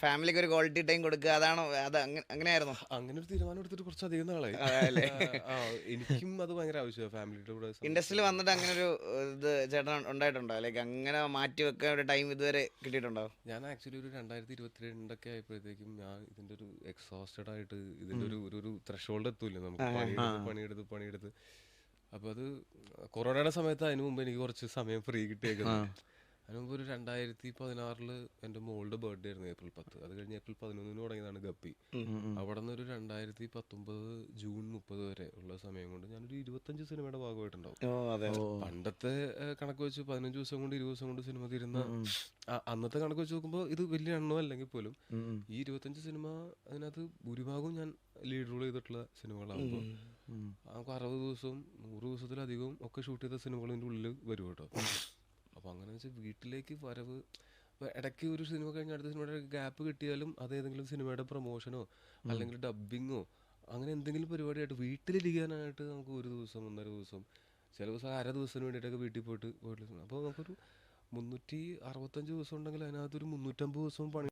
ഫാമിലിക്ക് ഒരു quality time കൊടുക്കുക അതാണോ? അത് അങ്ങനെയായിരുന്നോ? അങ്ങനെ ഒരു തീരുമാനം എടുത്തിട്ട് കുറച്ചധികം നാളായി. അല്ലേ? എനിക്കും അത് ഭയങ്കര ആവശ്യമാണ് ഫാമിലിയുടെ കൂടെ സമയം ഇൻഡസ്ട്രിയിൽ സ്പെൻഡ് വന്നിട്ട് അങ്ങനെ ഒരു ഇത് ചേട്ടൻ ഉണ്ടായിട്ടുണ്ടോ? ലൈക്ക് അങ്ങനെ മാറ്റി വെക്കാൻ ഒരു ടൈം ഇതുവരെ കിട്ടിയിട്ടുണ്ടോ? ഞാൻ ആക്ച്വലി ഒരു 2022 ആയപ്പോഴത്തേക്കും ഞാൻ ഇതിന്റെ ഒരു എക്സോസ്റ്റഡ് ആയിട്ട് ഇതിന്റെ ഒരു ത്രഷോൾഡ് എത്തൂല്ലേ നമുക്ക്, പണിയെടുത്ത്. അപ്പോൾ അത് കൊറോണയുടെ സമയത്ത് അതിനു മുമ്പ് എനിക്ക് കുറച്ച് സമയം ഫ്രീ കിട്ടിയേക്കുന്നത്. അതിന് മുമ്പ് ഒരു 2016 എൻ്റെ മോളുടെ ബർത്ത്ഡേ ആയിരുന്നു April 10. അത് കഴിഞ്ഞ് April 11 തുടങ്ങിയതാണ് ഗപ്പി. അവിടെ നിന്ന് ഒരു 2019 ജൂൺ 30 വരെ ഉള്ള സമയം കൊണ്ട് ഞാനൊരു 25 സിനിമയുടെ ഭാഗമായിട്ടുണ്ടാവും. പണ്ടത്തെ കണക്ക് വെച്ച് 15 ദിവസം കൊണ്ട് 20 ദിവസം കൊണ്ട് സിനിമ തീരുന്ന അന്നത്തെ കണക്ക് വെച്ച് നോക്കുമ്പോൾ ഇത് വലിയ എണ്ണോ അല്ലെങ്കിൽ പോലും ഈ 25 സിനിമ അതിനകത്ത് ഭൂരിഭാഗവും ഞാൻ ലീഡ് റോൾ ചെയ്തിട്ടുള്ള സിനിമകളാകുമ്പോൾ നമുക്ക് 60 ദിവസവും 100 ദിവസത്തിലധികവും ഒക്കെ ഷൂട്ട് ചെയ്ത സിനിമകൾ ഇതിൻ്റെ ഉള്ളിൽ വരും കേട്ടോ. അപ്പോൾ അങ്ങനെ വെച്ചാൽ വീട്ടിലേക്ക് വരവ്, ഇപ്പോൾ ഇടയ്ക്ക് ഒരു സിനിമ കഴിഞ്ഞ അടുത്ത സിനിമയുടെ ഗ്യാപ്പ് കിട്ടിയാലും അത് ഏതെങ്കിലും സിനിമയുടെ പ്രൊമോഷനോ അല്ലെങ്കിൽ ഡബ്ബിങ്ങോ അങ്ങനെ എന്തെങ്കിലും പരിപാടിയായിട്ട് വീട്ടിലിരിക്കാനായിട്ട് നമുക്ക് ഒരു ദിവസം 1.5 ദിവസം, ചില ദിവസം അര ദിവസത്തിന് വേണ്ടിയിട്ടൊക്കെ വീട്ടിൽ പോയിട്ട് അപ്പോൾ നമുക്കൊരു 365 ദിവസം ഉണ്ടെങ്കിൽ അതിനകത്തൊരു 350 ദിവസവും പണി